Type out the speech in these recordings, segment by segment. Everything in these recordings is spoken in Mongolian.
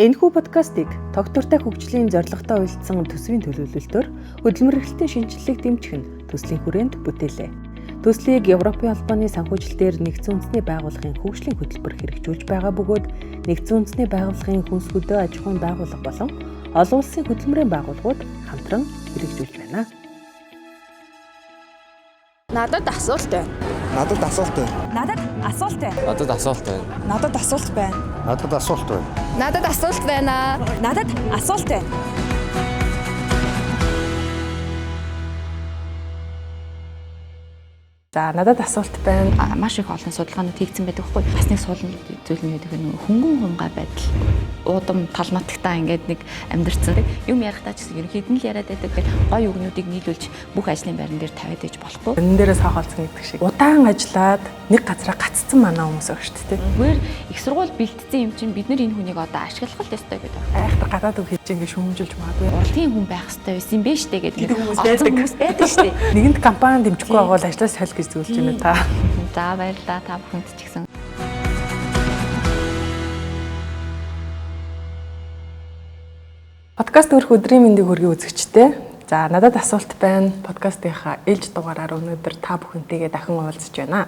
Энэхүү подкастыг тогтвортой хөгжлийн зорилготой үйлдсэн төсвийн төлөвлөлтөөр хөдөлмөр эрхлэлтийн шинжилгээг дэмжих нь төслийн хүрээнд бүтээлээ. Төслийг Европын албаны санхүүжилтээр Нэгдсэн үндэсний байгууллагын хөгжлийн хөтөлбөр хэрэгжүүлж байгаа бөгөөд Нэгдсэн үндэсний байгууллагын хүнс хөдөө аж ахуйн байгууллага болон олон улсын хөдөлмөрийн байгууллагууд хамтран хэрэгжүүлж байна. Надад асуулт байна. Надад асуулт байна. Надад асуулт байна. Надад асуулт байна. Надад асуулт байна. Надад асуулт байна. Надад асуулт байна. Надад асуулт байна. За надад асуулт байна. Маш их олон судалгаанууд хийгдсэн байдаг хгүй. Бас нэг суулна зүйл нь байдаг нэг хөнгөн хунгаа байдал. Уудам тал нутагтаа ингээд нэг амьдэрсэн. Юм ярихдаа ч гэсэн ерөнхийд нь л яриад байдаг. Гой үгнүүдийг нийлүүлж бүх ажлын байран дээр тавиад ээж болохгүй. Энэ дээрээс хаалцсан гэдэг шиг. Удаан ажиллаад нэг газараа гаццсан манай хүмүүс байгаа шүү дээ. Зүгээр их сургууль бэлтцсэн юм чинь бид нар энэ хүнийг одоо ашиглах л ёстой гэдэг. Айхтар гадаад үг хийж ингээд шүүмжилж магадгүй. Урлагийн хүн байх ёстой байсан юм бэ штэ гэдэг. Хүмүүс байдаг штэ. Нэгэнт компани дэмжихгүй байгаа бол ажлаас солих гэж зөвлөж байна та. За баярлалаа та бүхэнд ч гэсэн. Подкаст өрх өдрийн мэндийг хүргэе үзэгчдээ. За надад асуулт байна. Подкастынхаа ээлж дугаараар өнөөдөр та бүхэнтэйгээ дахин уулзж байна.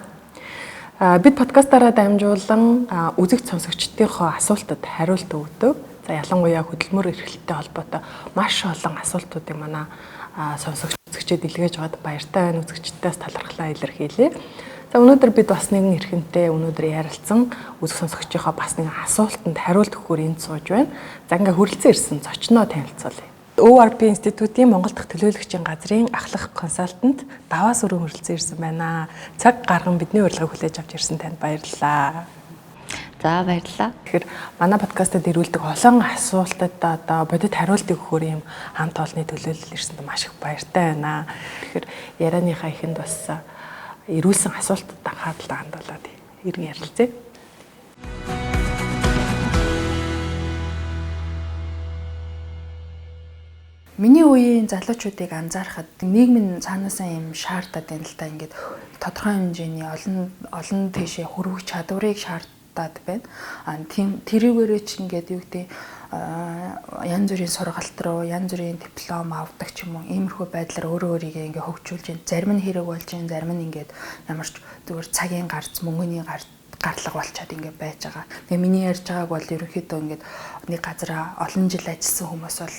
Бид подкастаараа дамжуулан үзэгч сонсогчдынхоо асуултад хариулт өгдөг. За ялангуяа хөдөлмөр эрхлэлттэй холбоотой маш олон асуултуудыг манай сонсогч үзэгчдэд илгээж аваад баяртай байна. Үзэгчдээс талархлаа илэрхийлье. За өнөөдөр бид бас нэгэн эрхэнтэй өнөөдөр ярилцсан үзэг сонсогчийнхоо бас нэгэн асуултанд хариулт өгөхөөр энд сууж байна. За ингээ хүрэлцэн ирсэн зочноо танилцуулъя. ORP институтийн Монгол дахь төлөөлөгчийн газрын ахлах консалтант Даваас өрөө хүрэлцэн ирсэн байна. Цаг гарган бидний урилгыг хүлээж авч ирсэн танд баярлалаа. За баярлалаа. Тэгэхээр манай подкастад ирүүлдэг олон асуултад одоо бодит хариултыг өгөхөөр юм хамт олонны төлөөлөл ирсэнд маш их баяртай байна. Тэгэхээр ярианыхаа эхэнд бас ирүүлсэн асуултад анхаарлаа хандуулаад иргэн ярилцъя. Миний үеийн залуучуудыг анзаарахад нийгмийн цаанаасаа юм шаардаад байна л та ингээд тодорхой хэмжээний олон тийшээ хүрэх чадварыг шаардаад байна. Тэрүүгээрээ ч ингээд юу гэдэг янз бүрийн сургалт руу янз бүрийн диплом авдаг ч юм уу иймэрхүү байдлаар өөрөө өөрийгөө ингээд хөгжүүлж байна. Зарим нь хэрэг болж байна, зарим нь ингээд ямарч зүгээр цагийн гарц, мөнгөний гарлага болчиход ингээд байж байгаа. Тэгээ миний ярьж байгааг бол ерөнхийдөө ингээд нэг газараа олон жил ажилласан хүмүүс бол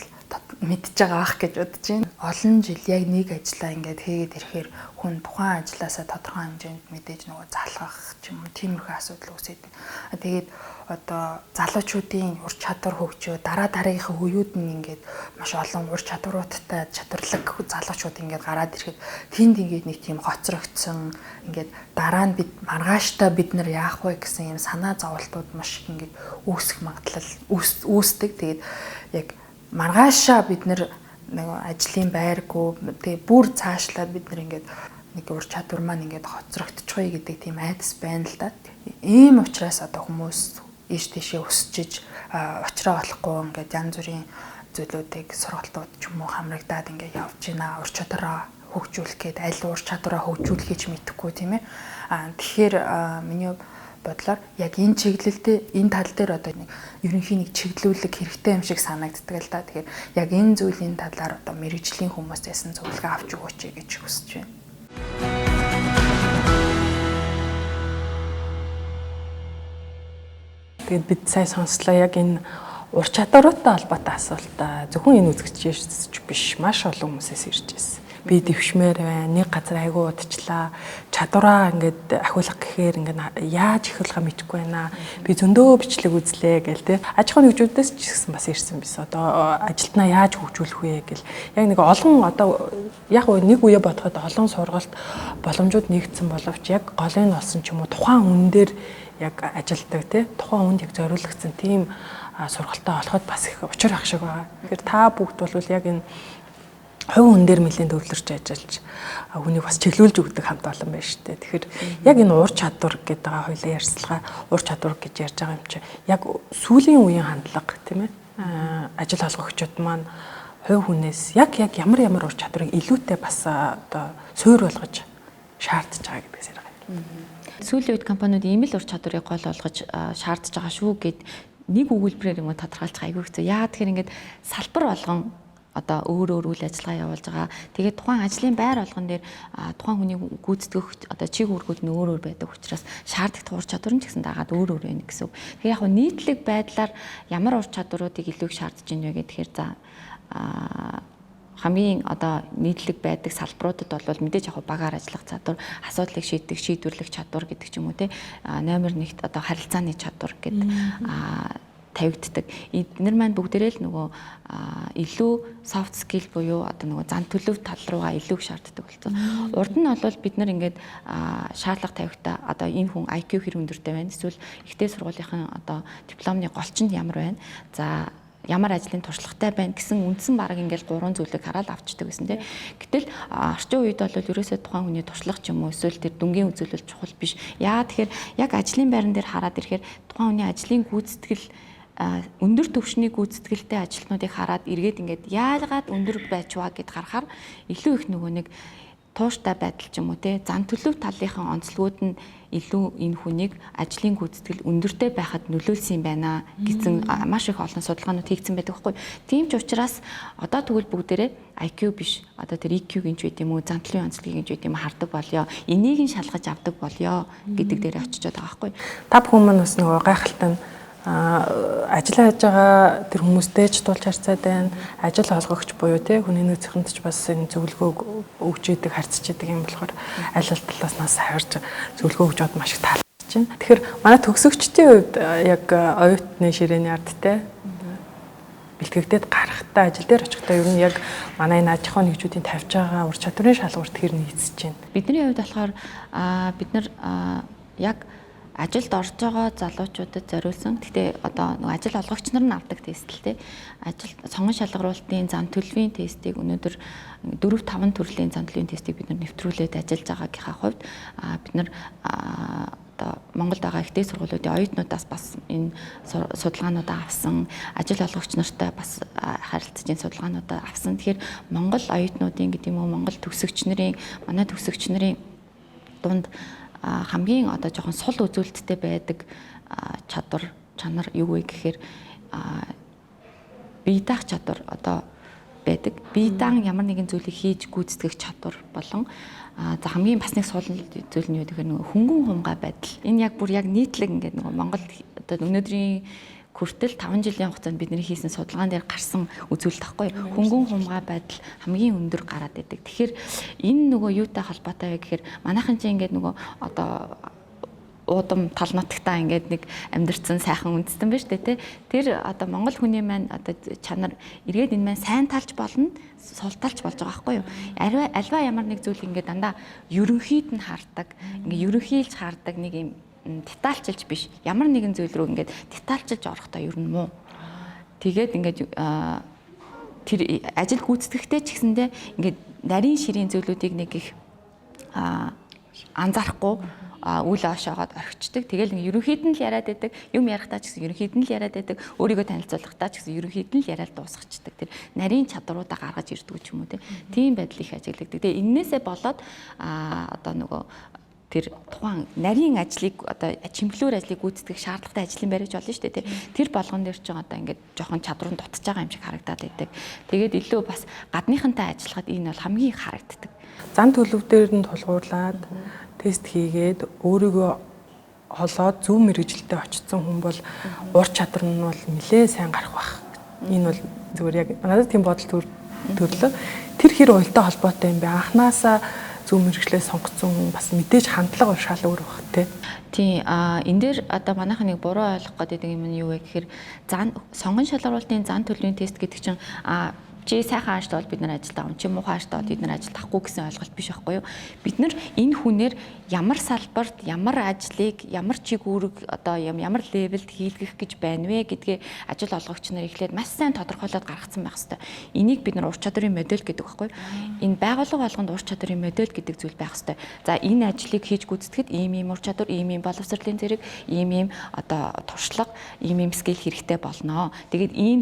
мэдж байгаа ах гэж бодож байна. Олон жил яг нэг ажлаа ингээд хийгээд ирэхээр хүн тухайн ажлаасаа тодорхой хэмжээнд мэдээж нөгөө залгах ч юм уу тиймэрхүү асуудал үүсээд байна. Тэгээд одоо залуучуудын ур чадвар хөгжөө дараа дараагийнхаа үеуд нь ингээд маш олон ур чадваруудтай чадварлаг залуучууд ингээд гараад ирэхэд тэнд ингээд нэг тийм хоцрогдсон ингээд дараа нь бид маргааштай бид нар яах вэ гэсэн юм санаа зовлтууд маш их ингээд үүсэх магадлал үүсдэг. Тэгээд яг маргаашаа бид нар нэг ажлын байргүй тэгээ бүр цаашлаад бид нар ингээд нэг ур чадвар маань ингээд хоцрогдчихоё гэдэг тийм айдас байна л да. Ийм учраас одоо хүмүүс ийш тийшээ өсчиж очроо олохгүй ингээд янз бүрийн зүйлүүдийг сургалтууд ч юм уу хамрагдаад ингээд явж байна. Ур чадвараа хөгжүүлэх гээд аль ур чадвараа хөгжүүлэхийг ч мэдэхгүй тийм ээ. Тэгэхээр миний бодлоор яг энэ чиглэлдээ энэ тал дээр одоо нэг ерөнхийн нэг чиглүүлэг хэрэгтэй юм шиг санагддаг л да. Тэгэхээр яг энэ зүйлийн талаар одоо мэрэгжлийн хүмүүстээс зөвлөгөө авч өгөөч гэж хүсэж байна. Тэгээд бид сайн сонслоо яг энэ ур чадваруудтай холбоотой асуулт зөвхөн энэ үзэгчээс биш маш олон хүмүүсээс ирж байсан. Би дэвшмээр байна. Нэг газар айгуу удчлаа. Чадвараа ингээд ахиулах гэхээр ингээд яаж ахиулахаа мэдэхгүй байна. Би зөндөө бичлэг үзлээ гэл тэ. Аж ахуйн нэгжүүдээс ч гэсэн бас ирсэн бис. Одоо ажилтнаа яаж хөгжүүлэх вэ гэл. Яг нэг олон одоо яг нэг үе бодоход олон сургалт боломжууд нэгдсэн боловч яг голын олсон ч юм уу тухайн хүн дээр яг ажилдаг тэ. Тухайн хүнд яг зориулагдсан тийм сургалтаа олоход бас их учир ах шиг байгаа. Тэгэхээр та бүгд бол яг энэ хувь хүн дээр нэлээд төвлөрч ажиллаж хүнийг бас чиглүүлж өгдөг хамт олон байна шүү дээ. Тэгэхээр яг энэ ур чадвар гэдэг байгаа хоёлын ярьцлага ур чадвар гэж ярьж байгаа юм чи яг сүүлийн үеийн хандлага тийм ээ ажил олгогчид маань хувь хүнээс яг ямар ур чадварыг илүүтэй бас одоо суурь болгож шаардж байгаа гэдгээс яриа. Сүүлийн үед компаниуд ийм л ур чадварыг гол болгож шаардж байгаа шүү гэд нэг өгүүлбэрээр юм тодорхойлж айгүй хэцүү. Яагаад тэгэхээр ингээд салбар болгон одоо өөр үйл ажиллагаа явуулж байгаа. Тэгээд тухайн ажлын байр болгон дээр тухайн хүний гүйцэтгэх одоо чиг үүргүүд нь өөр байдаг учраас шаардлагатай ур чадвар нь ч гэсэн дагаад өөр байна гэсэн. Тэгэхээр яг нь нийтлэг байдлаар ямар ур чадваруудыг илүү их шаардж байна вэ гэхээр за хамгийн одоо нийтлэг байдаг салбаруудад бол мэдээж яг багаар ажиллах чадвар, асуудлыг шийдвэрлэх чадвар гэдэг ч юм уу те номер 1-т одоо харилцааны чадвар гэдэг тавигддаг. Эдгээр маань бүгдээрээ л нөгөө илүү soft skill буюу одоо нөгөө зан төлөв тал руугаа илүү шаарддаг болсон. Урд нь бол бид нар ингээд шаардлага тавихтаа одоо энэ хүн IQ хэр өндөртэй байна, эсвэл ихтэй сургуулийнхын одоо дипломны голчинд ямар байна. За ямар ажлын туршлагатай байна гэсэн үндсэн баг ингээл 3 зүйлийг хараад авчдаг гэсэн тийм. Гэтэл орчин үед бол ерөөсөө тухайн хүний туршлага ч юм уу эсвэл тэр дүнгийн үзүүлэлт чухал биш. Яагаад тэгэхээр яг ажлын байран дээр хараад ирэхээр тухайн хүний ажлын гүйцэтгэл өндөр төвшний гүйцэтгэлтэй ажилтнуудыг хараад эргээд ингээд яагаад өндөр байчваа гэд харахаар илүү их нөгөө нэг тууштай байдал ч юм уу те зан төлөв талынхаа онцлогуд нь илүү энэ хүнийг ажлын гүйцэтгэл өндөртэй байхад нөлөөлсөн юм байна гэсэн маш их олон судалгаанууд хийгдсэн байдаг байхгүй. Тийм ч учраас одоо тэгвэл бүгдээрээ IQ биш одоо тэр EQ гинж байт юм уу зан төлөвийн онцлогийг гинж байт юм хардаг болёо. Энийг нь шалгаж авдаг болёо гэдэг дээр очиж байгаа байхгүй. Та бүхэн маань бас нөгөө гайхалтай ажиллаж байгаа тэр хүмүүстэй ч тулж харцаад байна. Ажил олгогч буюу те хүний нөөцөнд ч бас энэ зөвлөгөөг өгч идэг харьцаж идэг юм болохоор аль аль талаас нас харж зөвлөгөө өгч бод маш их таалагдж байна. Тэгэхээр манай төгсөгчдийн хувьд яг оюутны ширээний ард те бэлтгэгдээд гарахтаа ажил дээр очихдаа ер нь яг манай энэ аж ахуйн нэгжүүдийн тавьж байгаа ур чадварын шалгуурт хэр нийцэж байна. Бидний хувьд болохоор бид нар яг ажилд орж байгаа залуучуудад зориулсан. Гэхдээ одоо нэг ажил олгогч нар нь авдаг тест л тий. Ажил сонгон шалгаруулалтын зан төлөвийн тестийг өнөөдөр 4-5 төрлийн зан төлөвийн тестийг бид нар нэвтрүүлээд ажиллаж байгаагийнхаа хувьд бид нар одоо Монголд байгаа ихтэй сургуулиудын оюутнуудаас бас энэ судалгаануудаа авсан, ажил олгогч нартай бас харилцаж энэ судалгаануудаа авсан. Тэгэхээр Монгол оюутнуудын гэдэг юм уу Монгол төгсөгч нарын манай төгсөгч нарын дунд хамгийн одоо жоохон сул үзүүлэлттэй байдаг чадвар чанар юу вэ гэхээр бие даах чадвар одоо байдаг. Бие даан ямар нэгэн зүйлийг хийж гүйцэтгэх чадвар болон за хамгийн бас нэг сул зүйл нь юу гэхээр нөгөө хөнгөн хумгай байдал. Энэ яг бүр яг нийтлэг ингээд нөгөө Монгол одоо өнөөдрийн хүртэл 5 жилийн хугацаанд бидний хийсэн судалгаан дээр гарсан үзүүлэлт тахгүй хөнгөн хумгай байдал хамгийн өндөр гараад байдаг. Тэгэхээр энэ нөгөө юутай холбоотой вэ гэхээр манайхан чинь ингээд нөгөө одоо уудам тал нутагтаа ингээд нэг амьдэрсэн сайхан үндэстэн байна шүү дээ тий. Тэр одоо монгол хүний маань одоо чанар эргээд энэ маань сайн талж болно сул талж болж байгаа байхгүй юу. Альва ямар нэг зүйл ингээд дандаа ерөнхийд нь хардаг ингээд ерөнхийлж хардаг нэг юм детальчилж биш ямар нэгэн зүйл рүү ингээд детальчилж орохдоо ер нь муу. Тэгээд ингээд тэр ажил гүйцэтгэхтэй ч гэсэндээ ингээд нарийн ширийн зүйлүүдийг нэг их анзаарахгүй үл оошоогоод орхичдаг. Тэгэл ингээд ерөнхийд нь л яриад байдаг. Юм ярихтаа ч гэсэн ерөнхийд нь л яриад байдаг. Өөрийгөө танилцуулахдаа ч гэсэн ерөнхийд нь л яриад дуусгачдаг. Тэр нарийн чадруудаа гаргаж ирдэг ч юм уу тийм байдал их ажиглагддаг. Тэгээ энээсээ болоод одоо нөгөө тэр тухайн нарийн ажлыг одоо чимглүүр ажлыг гүйцэтгэх шаардлагатай ажлын барьж болно шүү дээ. Тэр болгон дээр ч одоо ингээд жоохон чадвар нь дутж байгаа юм шиг харагдаад байдаг. Тэгээд илүү бас гадныхантай ажиллахад энэ бол хамгийн их харагддаг. Зан төлөв дээр нь тулгуурлаад тест хийгээд өөрийгөө холоод зөв мэрэгжилтэд очсон хүн бол ур чадвар нь бол нэлээд сайн гарах байх. Энэ бол зүгээр яг надад тийм бодол төрлөө. Тэр хэр уялдаа холбоотой юм бэ? Анханасаа зөв мэрэгчлээ сонгоцсон хүн бас мэдээж хандлага шал өөр баг тий. Тийм энэ дээр одоо манайхан нэг буруу ойлгох гэдэг юм нь юу вэ гэхээр сонгон шалгаруулалтын зан төлөвийн тест гэдэг чинь чи сайхан ажилтаа бол бид нар ажилтаа авах, чи муухай ажилтаа бол бид нар ажилт авахгүй гэсэн ойлголт биш байхгүй юу? Бид нар энэ хүнээр ямар салбарт, ямар ажлыг, ямар чиг үүрэг одоо ямар левелд хийлгэх гэж байна вэ гэдгээ ажил олгогч нар эхлээд маш сайн тодорхойлоод гаргацсан байх хэрэгтэй. Энийг бид нар ур чадварын модель гэдэг байхгүй юу? Энэ байгууллага болгонд ур чадварын модель гэдэг зүйл байх хэрэгтэй. За энэ ажлыг хийж гүйцэтгэхэд ийм ур чадвар, ийм боловсролын зэрэг, ийм одоо туршлага, ийм скил хэрэгтэй болно. Тэгээд ийм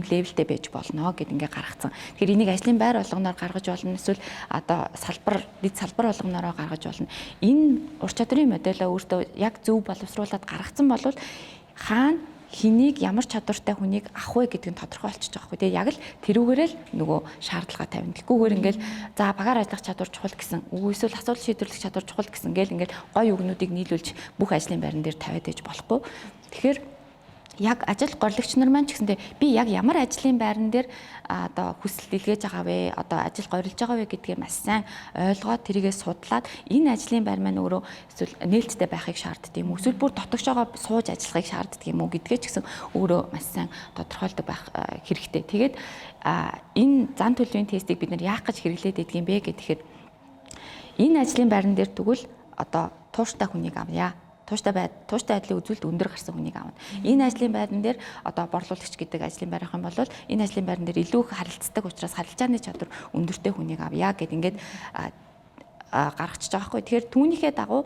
левелтэй байж болно гэдэг ингээ гаргацсан. Тэгэхээр энийг ажлын байр болгоноор гаргаж болно. Эсвэл одоо дэд салбар болгоноороо гаргаж болно. Энэ ур чадрын модельөө өөртөө яг зөв боловсруулад гаргацсан бол хаана хэнийг ямар чадвартай хүнийг авах вэ гэдгийг тодорхой болчихж байгаа хгүй. Тэгээ яг л тэрүүгээрээ л нөгөө шаардлага тавина. Тэггүйгээр ингээл за багаар ажиллах чадвар чухал гэсэн, эсвэл асуудал шийдвэрлэх чадвар чухал гэсэн гээл ингээл гой үгнүүдийг нийлүүлж бүх ажлын байран дээр тавиад ээж болохгүй. Тэгэхээр яг ажил горилагч нар маань ч гэсэндээ би яг ямар ажлын байран дээр одоо хүсэл илгээж байгаа вэ, одоо ажил горилж байгаа вэ гэдгээ маш сайн ойлгоод тэрийгээ судлаад энэ ажлын байр маань өөрөө эсвэл нээлттэй байхыг шаарддаг юм уу, эсвэл бүр дотогшоогоо сууж ажиллахыг шаарддаг юм уу гэдгээ ч гэсэн өөрөө маш сайн тодорхойлдог байх хэрэгтэй. Тэгээд энэ зан төлөвийн тестийг бид нар яах гэж хэрэглээд байдаг юм бэ гэхээр энэ ажлын байран дээр тэгвэл одоо тууштай хүнийг авъя. Тууштай байдлын үзүүлэлт өндөр гарсан хүнийг аавна. Энэ ажлын байран дээр одоо борлуулагч гэдэг ажлын байр ах юм бол энэ ажлын байран дээр илүү их харилцдаг учраас харилцааны чадвар өндөртэй хүнийг авъя гэд ингээд гаргачихж байгаа хгүй. Тэгэхээр түүнийхээ дагуу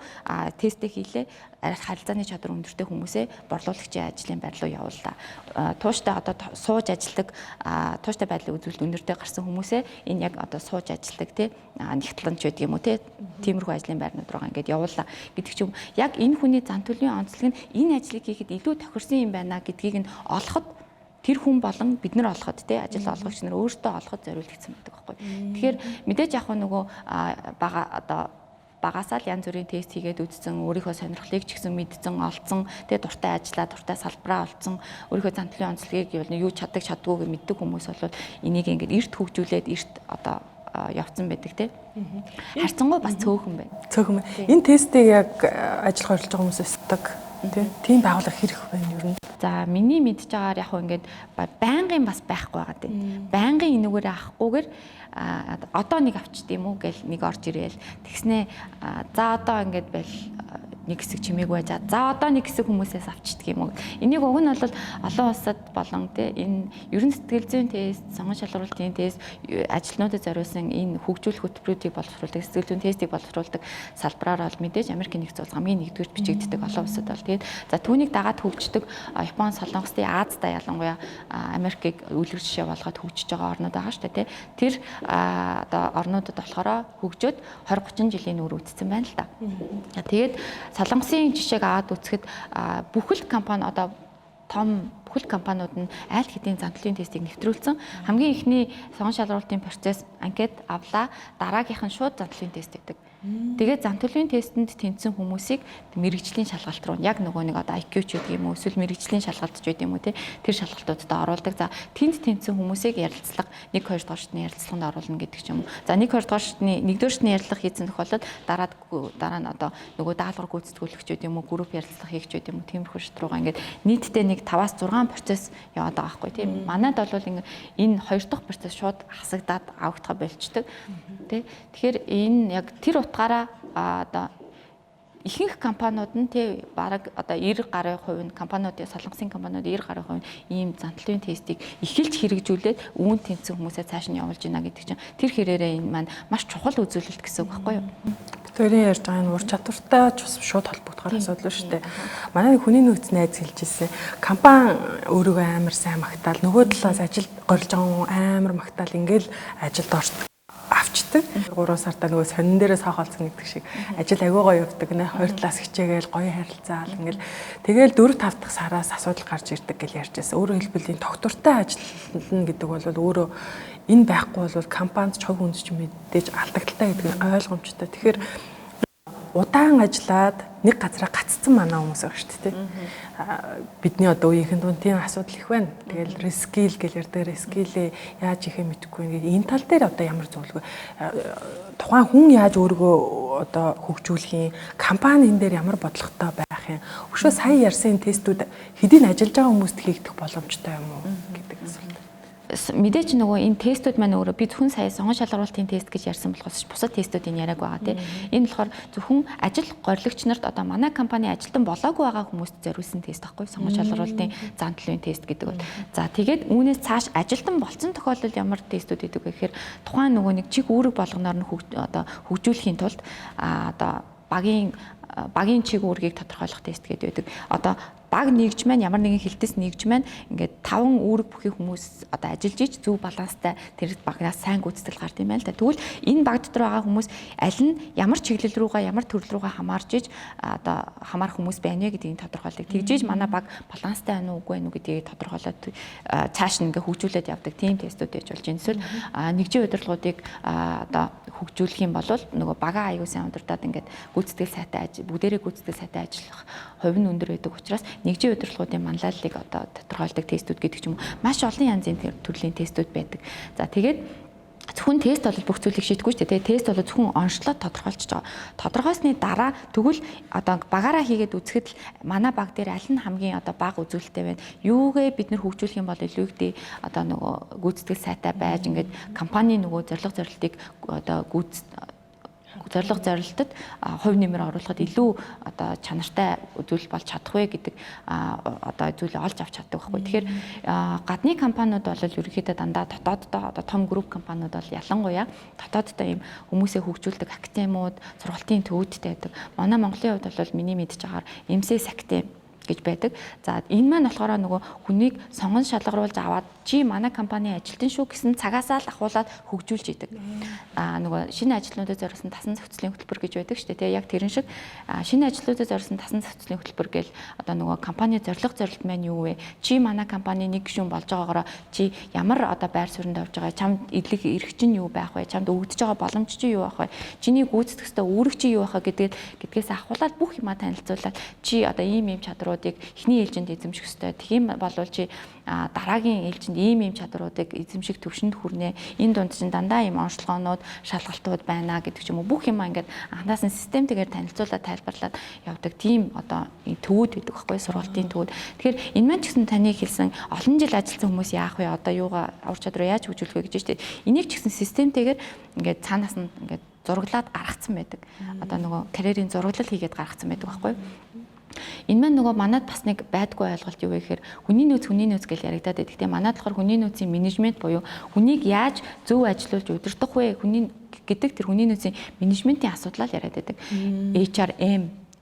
тестээ хийлээ. Харилцааны чадвар өндөртэй хүмүүсээ борлуулагчийн ажлын байр руу явууллаа. Тууштай одоо сууж ажилладаг, тууштай байдлын үзүүлэлт өндөртэй гарсан хүмүүсээ энэ яг одоо сууж ажилладаг тий нэгтлэнч байдаг юм уу тий тиймэрхүү ажлын байрнууд руугаа ингээд явууллаа гэдэг ч юм. Яг энэ хүний зан төлөвийн онцлог нь энэ ажлыг хийхэд илүү тохирсон юм байна гэдгийг нь олоход тэр хүн болон бид нар олоход тий ажил олгогч нар өөртөө олоход зориулагдсан байдаг байхгүй. Тэгэхээр мэдээж яг нөгөө багасаа л янз бүрийн тест хийгээд үзсэн, өөрийнхөө сонирхлыг ч гэсэн мэдсэн, олцсон, тэгээ дуртай ажиллаа, дуртай салбараа олцсон, өөрийнхөө зан төлөвийн онцлогийг юу чаддаг, чаддгүйг мэддэг хүмүүс бол энийг ингээд эрт хөгжүүлээд эрт одоо явцсан байдаг тий. Харцангуй бас цөөхөн байна. Цөөхөн. Энэ тестийг яг ажил горлож байгаа хүмүүс өсдөг тий. Тийм байгуулах хэрэг байна юу юм. За миний мэдж байгаагаар яг ингээд байнгын бас байхгүй байгаа тий. Байнгын энүүгээр авахгүйгээр одоо нэг авчт юм уу гэл нэг орж ирээл тэгснээ за одоо ингээд байл нэг хэсэг чимээгүй за одоо нэг хэсэг хүмүүсээс авчдаг юм уу. Энийг уг нь бол олон улсад болон тий энэ ерөн сэтгэл зүйн тест, сонгон шалгуулалтын тест, ажилтнуудад зориулсан энэ хөгжүүлэх хөтөлбөрүүдийг боловсруулдаг, сэтгэл зүйн тестийг боловсруулдаг салбараар бол мэдээж Америкийн нэгдсэн улс хамгийн нэгдүгээр бичигддэг олон улсад бол тэгээд за түүнийг дагаад хөгждөг Япон, Солонгосын Азтай ялангуяа Америкийг үлгэр жишээ болгоод хөгжиж байгаа орнууд байгаа шүү дээ тий. Тэр одоо орнуудад болохоор хөгжөөд 20-30 жилийн үр үтцсэн байна л да. Тэгээд Солонгосын жишээг аваад үзэхэд бүхэл компани одоо том бүхэл компаниуд нь аль хэдийн зан төлөвийн тестийг нэвтрүүлсэн. Хамгийн ихний сонгон шалгуулалтын процесс анкет авлаа. Дараагийнх нь шууд зан төлөвийн тест гэдэг. Тэгээд зан төлөвийн тестэнд тэнцсэн хүмүүсийг мэрэгжлийн шалгалт руу яг нөгөө нэг одоо IQ ч гэдэг юм уу эсвэл мэрэгжлийн шалгалт ч гэдэг юм уу тэр шалгалтуудад оруулдаг. За тэнд тэнцсэн хүмүүсийг ярилцлага 1-2 дугаар шатны ярилцлаганд оруулна гэдэг ч юм уу. За 1-2 дугаар шатны 1-р шатны ярилцлага хийсэн тохиолдолд дараа нь одоо нөгөө даалгавар гүйцэтгүүлэгч гэдэг юм уу групп ярилцлага хийгч гэдэг юм уу тиймэрхүү шат руугаа ингээд нийтдээ нэг 5-6 процесс яваад байгаа байхгүй тийм. Манайд бол энэ 2 дахь процесс шууд хасагдаад авагдах болчдөг. Тэгэхээр энэ яг тэр утгаараа одоо ихэнх компаниуд нь тий бараг одоо 90 гаруй хувь нь компаниудын солонгосын компаниуд 90 гаруй хувь нь ийм зан төлөвийн тестийг эхэлж хэрэгжүүлээд үүнд тэнцсэн хүмүүсээ цааш нь явуулж гинэ гэдэг чинь тэр хэрээрээ энэ маань маш чухал үзүүлэлт гэсэн үг байхгүй юу? Тэрийн ярьж байгаа нь ур чадвартай ч бас шууд холбогдохоор асуудал шүү дээ. Манай хүний нөөц найз хэлж ирсэн. Компани өөрийгөө амар сайн магтаал, нөгөө талаас ажил горлж байгаа амар магтаал ингээл ажилд ордог. Авчдаг. 3 сартаа нөгөө сонин дээрээ саахалцсан гэдэг шиг ажил аягүй гоё явдаг нэ. Хоёр талаас хичээгээл гоё харилцаал ингээл тэгээл 4-5 дахь сараас асуудал гарч ирдэг гэж ярьж байсан. Өөрөөр хэлбэл энэ тогтвортой ажиллана гэдэг бол өөрөө энэ байхгүй бол компанид чог хүнсч мэдээж алдагдaltaа гэдэг нь ойлгомжтой. Тэгэхээр удаан ажиллаад нэг газараа гаццсан манай хүмүүс байгаа шүү дээ. Бидний одоо үеийнхэн дунд тийм асуудал их байна. Тэгэл рискил гэж ярьдаг. Рискилээ яаж ихэ мэдэхгүй ингээд энэ тал дээр одоо ямар зөвлөгөө тухайн хүн яаж өөрийгөө одоо хөгжүүлэх юм, компани энэ дээр ямар бодлоготой байх юм. Өшөө сая ярьсан тестүүд хэдийн ажиллаж байгаа хүмүүст хийгдэх боломжтой юм уу гэдэг асуулт. Мэдээч нөгөө энэ тестүүд маань өөрөө би зөвхөн сая сонгон шалгуулалтын тест гэж ярьсан болохоос бусад тестүүдийн яриаг байгаа тийм. Энэ болохоор зөвхөн ажил горилагч нарт одоо манай компани ажилтан болоогүй байгаа хүмүүст зориулсан тест байхгүй сонгон шалгуулалтын зан төлөвийн тест гэдэг бол. За тэгээд үүнээс цааш ажилтан болсон тохиолдолд ямар тестүүд гэдэг вэ гэхээр тухайн нөгөө нэг чиг үүрэг болгоноор нь одоо хөгжүүлэхийн тулд одоо багийн чиг үүргийг тодорхойлох тест гэдэг байдаг. Одоо баг нэгж маань ямар нэгэн хилтэс нэгж маань ингээд 5 үүрэг бүхий хүмүүс одоо ажиллаж ич зөв баланстай тэр багнаас сайн гүйцэтгэл гард юм байна л да. Тэгвэл энэ баг дотор байгаа хүмүүс аль нь ямар чиглэл рүүгээ ямар төрөл рүүгээ хамаарч иж одоо хамаарх хүмүүс байна вэ гэдгийг тодорхойлдог. Тэгжээж манай баг баланстай байна уу үгүй байна уу гэдгийг тодорхойлоод цааш нь ингээд хөгжүүлээд явдаг тийм тестүүд яж болж байна. Эсвэл нэгжийн удирдлагуудыг одоо хөгжүүлэх юм бол нөгөө багаа аюул сайн удирдаад ингээд гүйцэтгэл сайтай бүгдээрээ гүйцэтгэл сайтай ажиллах хувь нь өндөр байдаг учраас нэгжийн удирдлагуудын манлайллыг одоо тодорхойлдог тестүүд гэдэг ч юм уу маш олон янзын төрлийн тестүүд байдаг. За тэгээд зөвхөн тест бол бүх зүйлийг шийдэхгүй шүү дээ. Тест бол зөвхөн онцлоод тодорхойлчихж байгаа. Тодорхойлсны дараа тэгвэл одоо багаараа хийгээд үзэхэд л манай баг дээр аль нь хамгийн одоо бага үзүүлэлттэй байна. Юугээ бид нэр хөгжүүлэх юм бол илүү ихтэй одоо нөгөө гүйцэтгэл сайтай байж ингээд компани нөгөө зорилтыг одоо зорилго зорилтод хувь нэмэр оруулахад илүү одоо чанартай үзүүлэлт болж чадах вэ гэдэг одоо зүйлээ олж авч чаддаг байхгүй. Тэгэхээр гадны компаниуд бол ерөнхийдөө дандаа дотооддоо одоо том групп компаниуд бол ялангуяа дотооддоо ийм хүмүүсээ хөгжүүлдэг академиуд, сургалтын төвөдтэй байдаг. Манай Монголын хувьд бол миний мэдж байгаагаар MCS академи гэж байдаг. За энэ маань болохоор нөгөө хүнийг сонгон шалгаруулж аваад чи манай компани ажилтан шүү гэсэн цагаасаа л ахуулаад хөгжүүлж идэг. Нөгөө шинэ ажилтнуудад зориулсан тасн зохицлын хөтөлбөр гэж байдаг шүү дээ. Яг тэрэн шиг шинэ ажилтнуудад зориулсан тасн зохицлын хөтөлбөр гэл одоо нөгөө компани зорилт маань юу вэ? Чи манай компани нэг гишүүн болж байгаагаараа чи ямар одоо байр суурьнд явж байгаа? Чамд эдлэг эрх чинь юу байх вэ? Чамд өгдөж байгаа боломж чинь юу байх вэ? Чиний гүйцэтгэх ёстой үүрэг чинь юу байх вэ гэдгээс ахуулаад бүх юмаа танилцуулаад чи одоо ийм чадруудыг эхний ээлжинд эзэмших ёстой. Тийм болвол чи дараагийн ээлжинд ийм чадруудыг эзэмших төвшөнд хүрнэ. Энэ дунд чинь дандаа ийм онцлогоонууд, шалгалтууд байна гэдэг ч юм уу. Бүх юмаа ингээд анханаас нь системтэйгээр танилцуулаад тайлбарлаад явдаг. Тийм одоо төвүүд байдаг байхгүй сургалтын төвүүд. Тэгэхээр энэ маань ч гэсэн таны хэлсэн олон жил ажилласан хүмүүс яах вэ? Одоо юугаа ур чадвар яаж хөгжүүлэх вэ гэж штэ. Энийг ч гэсэн системтэйгээр ингээд цаанаас нь ингээд зураглаад гаргацсан байдаг. Одоо нөгөө карьерийн зураглал хийгээд гаргацсан байдаг байхгүй. Энэ маань нөгөө манад бас нэг байдгүй ойлголт юу вэ гэхээр хүний нөөц гэж яригадаад байдаг. Гэтэ манад болохоор хүний нөөцийн менежмент буюу хүнийг яаж зөв ажилуулж удирдах вэ? Хүний гэдэг тэр хүний нөөцийн менежментийн асуудлаар яриад байдаг.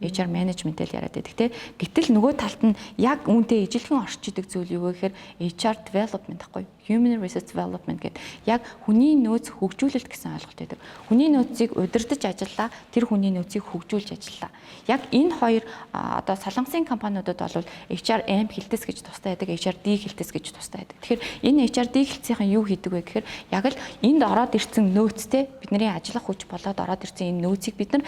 HR менежментэл яриад байдаг тийм. Гэтэл нөгөө талд нь яг үүнтэй ижилхэн орчидаг зүйл юу вэ гэхээр HR development гэхгүй. Human resource development гэдэг яг хүний нөөц хөгжүүлэлт гэсэн ойлголт байдаг. Хүний нөөцийг удирдах ажиллаа, тэр хүний нөөцийг хөгжүүлж ажиллаа. Яг энэ хоёр одоо солонгосын компаниудад бол HRM хилтэс гэж тустай байдаг, HRD хилтэс гэж тустай байдаг. Тэгэхээр энэ HRD хилтсийн юу хийдэг вэ гэхээр яг л энд ороод ирсэн нөөцтэй бидний ажиллах хүч болоод ороод ирсэн энэ нөөцийг бид нар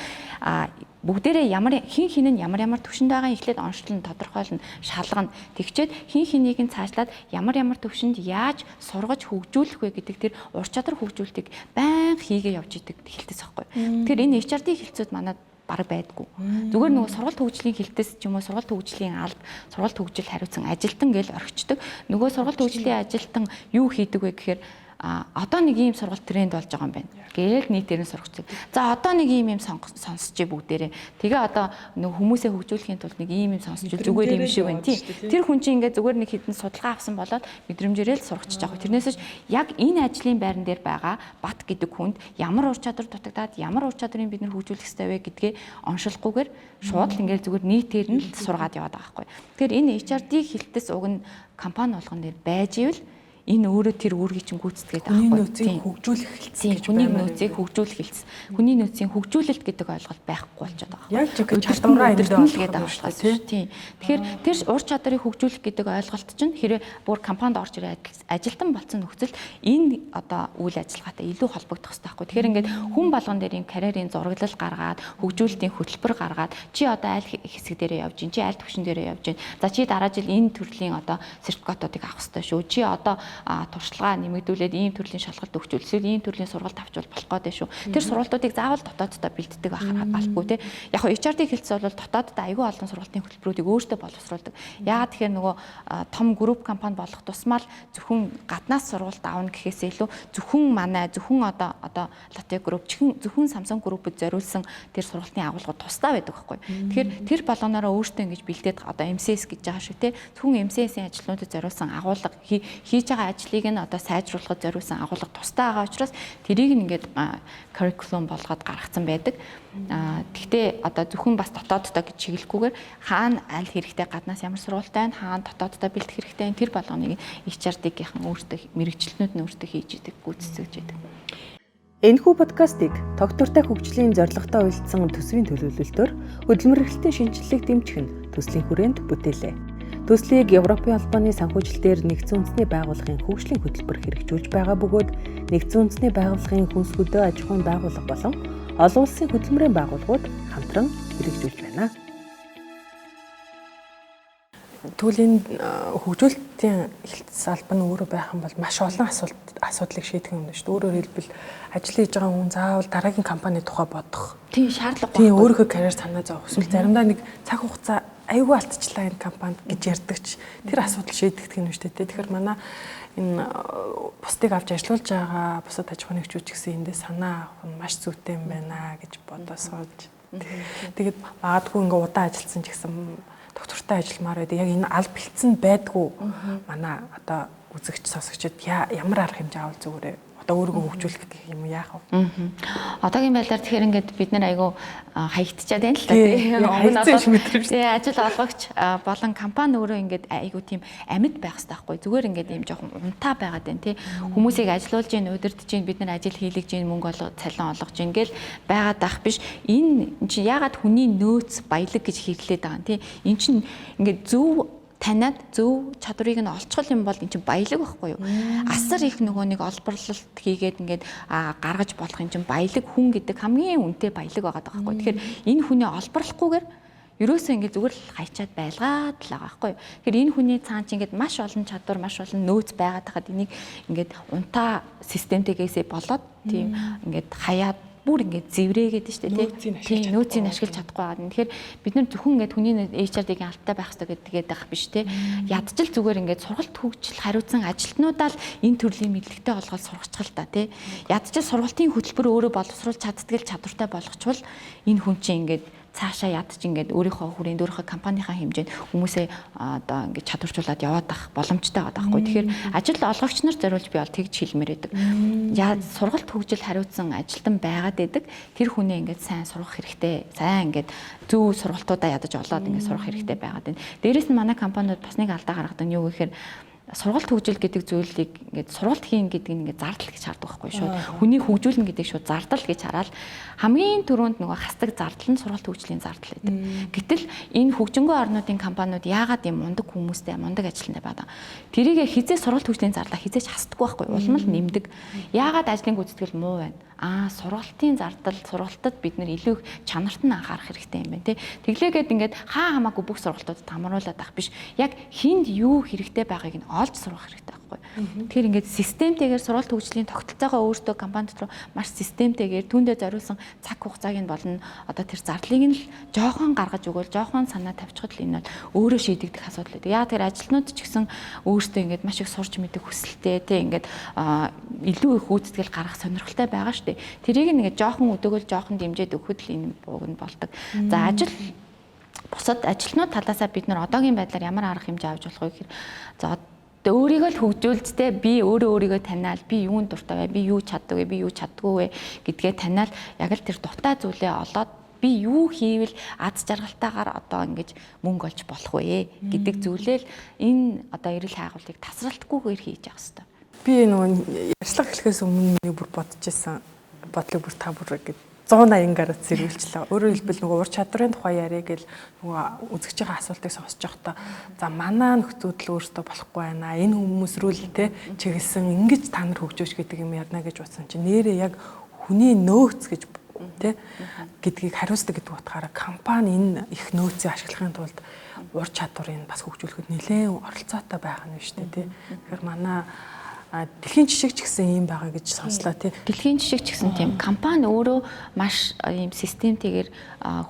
бүгдээрээ хин нь ямар төвшөнд байгаа эхлээд онцлон тодорхойлно, шалгана. Тэгчээд хинийг нь цаашлаад ямар төвшөнд яаж сургаж хөгжүүлэх вэ гэдэг тэр ур чадвар хөгжүүлэлтийг байнга хийгээ явж идэг хэлтэс байхгүй. Тэгэхээр энэ HRD хэлцүүд манад бараг байдгүй. Зүгээр нөгөө сургалт хөгжлийн хилтэс ч юм уу сургалт хөгжлийн алба, сургалт хөгжил хариуцсан ажилтан гэж орхичдаг. Нөгөө сургалт хөгжлийн ажилтан юу хийдэг вэ гэхээр одоо нэг ийм сургалт тренд болж байгаа юм байна. Гээл нийтээр нь сургацдаг. За одоо нэг ийм сонсчээ бүгдээрээ. Тэгээ одоо нэг хүмүүсээ хөгжүүлэхийн тулд нэг ийм сонсч зүгээр юм шиг байна тий. Тэр хүн чинь ингээд зүгээр нэг хідэн судалгаа авсан болоод мэдрэмжээрээ л сургачиж байгаа. Тэрнээсээ яг энэ ажлын байран дээр байгаа бат гэдэг хүнд ямар ур чадвар дутагдаад ямар ур чадрыг бид нэр хөгжүүлэх ёстой вэ гэдгээ оншилгохгүйгээр шууд л ингээд зүгээр нийтээр нь л сургаад яваад байгаа байхгүй. Тэгэхээр энэ HRD хилтэс уг нь компани болгон дээр байж ивэл энэ өөрөө тэр үүргийг чинь гүйцэтгээд байгаа байхгүй. Хүний нөөцийг хөгжүүлэх хэлтс. Хүний нөөцийг хөгжүүлэх хэлтс. Хүний нөөцийн хөгжүүлэлт гэдэг ойлголт байхгүй болчиход байгаа. Яг ч чадвараа эндээ байгаа тийм. Тэгэхээр тэр ур чадрыг хөгжүүлэх гэдэг ойлголт чинь хэрэг бүр компанид орж ирээд ажилтан болсон нөхцөлд энэ одоо үйл ажиллагаатай илүү холбогдох хэрэгтэй байхгүй. Тэгэхээр ингээд хүн болгон дээр юм карьерийн зураглал гаргаад, хөгжүүлэлтийн хөтөлбөр гаргаад чи одоо аль хэсэг дээрээ явж гин, чи аль түвшин дээрээ явж гин. За чи дараа жил энэ төрлийн одоо сертификатуудыг авах хэрэгтэй шүү. Чи одоо туршлагаа нэмэгдүүлээд ийм төрлийн шалгалт өгчүүл, эсвэл ийм төрлийн сургалт авчвал болох гэдэг шүү. Тэр сургалтуудыг заавал дотооддоо бэлддэг албагүй тий. Яг нь HRD хэлтс бол дотооддоо аюул олон сургалтын хөтөлбөрүүдийг өөртөө боловсруулдаг. Яагаад тэгэхээр нөгөө том групп компани болох тусмаа л зөвхөн гаднаас сургалт аавна гэхээс илүү зөвхөн одоо Lotte Group, зөвхөн Samsung Group-д зориулсан тэр сургалтын агуулгууд тусдаа байдаг байхгүй. Тэгэхээр тэр болгоноороо өөртөө ингэж бэлдээд одоо MCS гэж байгаа шүү тий. Зөвхөн MCS-ийн ажлуудад зориулсан агуулга хийж байгаа байгаа ажлыг нь одоо сайжруулахад зориулсан агуулга тустай байгаа учраас тэрийг ингээд curriculum болгоод гаргацсан байдаг. Гэхдээ одоо зөвхөн бас дотооддоо гэж чиглэлгүйгээр хаана аль хэрэгтэй гаднаас ямар сургуультай байна, хаана дотооддоо бэлдэх хэрэгтэй тэр болгоныг HRD-гийнхэн өөртөө мэрэгчлэнүүд нь өөртөө хийж идэг, гүйцэтгэж идэг. Энэхүү подкастыг тогтвортой хөгжлийн зорилготой уялдсан төсвийн төлөвлөлтөөр хөдөлмөр эрхлэлтийн шинжилгээг дэмжих нь төслийн хүрээнд бүтээлээ. Төслийг Европын албаны санхүүжилтээр Нэгдсэн үндэсний байгууллагын хөгжлийн хөтөлбөр хэрэгжүүлж байгаа бөгөөд Нэгдсэн үндэсний байгууллагын хүнс хөдөө аж ахуйн байгууллага болон олон улсын хөтөлмөрийн байгууллагууд хамтран хэрэгжүүлж байна. Түүлийн хөгжүүлэлтийн хэлтс алба нь өөрөө байх юм бол маш олон асуудлыг шийдэх юм байна шүү дээ. Өөрөөр хэлбэл ажил хийж байгаа хүн заавал дараагийн компани тухай бодох. Тийм шаардлага байна. Тийм өөрийнхөө карьер санаа зовох. Эсвэл заримдаа нэг цаг хугацаа аюулгүй алдчихлаа энэ компанид гэж ярьдагч тэр асуудал шийдэгдэх юм шүү дээ. Тэгэхээр манай энэ бусдыг авч ажиллуулж байгаа бусад аж ахуйн нэгжүүд гэсэн эндээ санаа авах нь маш зүйтэй юм байна гэж бодосооч. Тэгээд магадгүй ингээ удаан ажилласан ч гэсэн доктортой ажилламаар байдаг. Яг энэ аль бэлдсэн байдгүй манай одоо үзэгч сонсогчид ямар арга хэмжээ авал зүгээрээ одоо өөрийгөө хөгжүүлэх гэх юм яах вэ? Одоогийн байдлаар тэгэхээр ингээд бид нар айгүй хаягдчаад байна л та тийм. Ажил олгогч болон компани өөрөө ингээд айгүй тийм амьд байх хэрэгтэй байхгүй. Зүгээр ингээд ийм жоохон унтаа байгаад байна тийм. Хүмүүсийг ажилуулж гин, удирдах гин, бид нар ажил хийлгэж гин, мөнгө цалин олгож гин гэл байгаад байх биш. Энэ чинь ягаад хүний нөөц баялаг гэж хэрлээд байгаа юм тийм. Энд чинь ингээд зөв танаад зөв чадварыг нь олцгол юм бол эн чинь баялаг байхгүй юу? Асар их нөгөө нэг олборлолт хийгээд ингээд гаргаж болох юм чинь баялаг хүн гэдэг хамгийн үнэтэй баялаг байгаа байхгүй. Тэгэхээр энэ хүний олборлохгүйгээр ерөөсөө ингээд зүгээр л хайчаад байлгаад л байгаа байхгүй юу? Тэгэхээр энэ хүний цаан чинь ингээд маш олон чадвар, маш олон нөөц байгаад хахад энийг ингээд унтаа системтэйгээсээ болоод тийм ингээд хаяад бүр ингээд зэврээгээд штэ тийм нөөцийг ашиглаж чадахгүй байгаа. Тэгэхээр бид нар зөвхөн ингээд хүний HRD-гийн алттай байх хэрэгтэй гэдгээд байх биш те. Ядчил зүгээр ингээд сургалт хөгжил хариуцсан ажилтнуудаа л энэ төрлийн мэдлэгтэй олгоод сургацгал та те. Ядчил сургалтын хөтөлбөр өөрөө боловсруулж чаддгал чадвартай болгочвол энэ хүн чинь ингээд цаашаа ядч ингээд өөрийнхөө хүрээнд өөрийнхөө компанийнхаа хэмжээнд хүмүүсээ одоо ингээд чадваржуулаад яваад ах боломжтой байгаа байхгүй. Тэгэхээр ажил олгогч нар зориулж би бол тэгж хэлмээр байдаг. Яа сургалт хөгжил хариуцсан ажилтан байгаад байдаг. Тэр хүнээ ингээд сайн сурах хэрэгтэй. Сайн ингээд зөв сургалтуудаа ядаж олоод ингээд сурах хэрэгтэй байгаад байна. Дээрээс нь манай компаниуд бас нэг алдаа гаргадаг нь юу гэхээр сургалт хөгжил гэдэг зүйлийг ингээд сургалт хийн гэдэг нь ингээд зардал гэж хардаг байхгүй шүү. Хүний хөгжүүлнэ гэдэг шууд зардал гэж хараад хамгийн түрүүнд нөгөө хасдаг зардал нь сургалт хөгжлийн зардал байдаг. Гэтэл энэ хөгжингөө орнуудын компаниуд яагаад юм мундаг хүмүүстэй мундаг ажилтнтай байдаг. Тэрийг хизээ сургалт хөгжлийн зардалаа хизээч хасдаггүй байхгүй. Улам л нэмдэг. Яагаад ажлын гүйцэтгэл муу байна? Сургалтын зардал, сургалтад бид нэр илүү чанарт нь анхаарах хэрэгтэй юм байна тий. Тэглээгээд ингээд хаа хамаагүй бүх сургалтуудад хамруулаад авах биш. Яг хинд юу хэрэгтэй байгааг нь олж сурах хэрэгтэй байхгүй. Тэгэхээр ингээд системтэйгээр сургалт хөгжлийн тогтолцоогоо өөртөө компани дотор маш системтэйгээр түүндээ зориулсан цаг хугацааг нь болон одоо тэр зардлыг нь л жоохон гаргаж өгөөл, жоохон санаа тавьчихвал энэ бол өөрөө шийдэгдэх асуудал байдаг. Яг тэр ажилтнууд ч гэсэн өөртөө ингээд маш их сурч мэдэх хүсэлтэй тий ингээд илүү их үүсгэл гаргах сонирхолтой байгаа шүү дээ. Тэрийг ингээд жоохон өдөөгөл жоохон дэмжиж өгөхөд л энэ бууг нь болдог. За ажил бусад ажилтнууд талаасаа бид нар одоогийн байдлаар ямар арга хэмжээ авч болох вэ гэхээр за өөрийгөө л хөгжүүлжтэй би өөрийгөө таниал би юунд дуртай вэ би юу чаддаг вэ би юу чаддгүй вэ гэдгээ таниал яг л тэр дуртай зүйлээ олоод би юу хийвэл аз жаргалтайгаар одоо ингэж мөнгө олж болох вэ гэдэг зүйлээ л энэ одоо эрэл хайгуулыг тасралтгүйгээр хийж явах хэрэгтэй. Би нөгөө ярьцлага эхлэхээс өмнө нэг бүр бодож исэн бодлого бүр та бүр гэдэг 180 градус зэрүүлчлээ. Өөрөөр хэлбэл нөгөө ур чадрын тухай яриа гэл нөгөө үзэж байгаа асуултыг сонсож байхдаа за манай нөхцөл өөртөө болохгүй байна. Энэ хүмүүс рүү л те чиглэсэн ингэж та нар хөгжөөч гэдэг юм ярина гэж утсан чинь нэрээ яг хүний нөөц гэж те гэдгийг хариуцдаг гэдэг утгаараа компани энэ их нөөцийг ашиглахын тулд ур чадварыг бас хөгжүүлэхэд нэлээд оролцоотой байх нь шүү дээ те. Тэгэхээр манай дэлхийн жишг ч гэсэн юм байгаа гэж сонслоо тий. Дэлхийн жишг ч гэсэн тийм компани өөрөө маш ийм системтэйгээр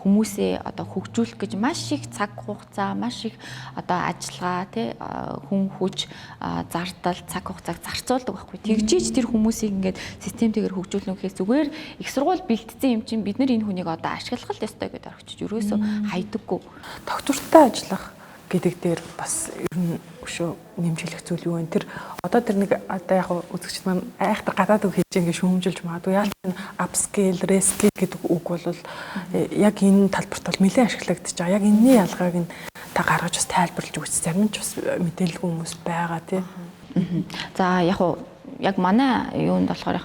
хүмүүсээ одоо хөгжүүлэх гэж маш их цаг хугацаа, маш их одоо ажиллагаа тий хүн хүч зардал цаг хугацааг зарцуулдаг байхгүй. Тэгжиж тэр хүмүүсийг ингээд системтэйгээр хөгжүүлнө гэхээс зүгээр их сургууль бэлтцсэн юм чинь бид нар энэ хүнийг одоо ашиглах л ёстой гэдээ орчиж ерөөсөө хайдаггүй. Доктортой ажиллах гэдэг дээр бас ер нь өшөө нэмжлэх зүйл юу вэ? Тэр одоо тэр нэг одоо яг үзэгчд маань айхтар гадаад үг хийж ингээ шүүмжилж магадгүй. Яалт энэ upscale, rescale гэдэг үг бол яг энэ талбарт бол нэлээд ашиглагдаж байгаа. Яг энэний ялгааг нь та гаргаж бас тайлбарлаж өгч зарим нь ч бас мэдээлгүй хүмүүс байгаа тий. За яг манай юунд болохоор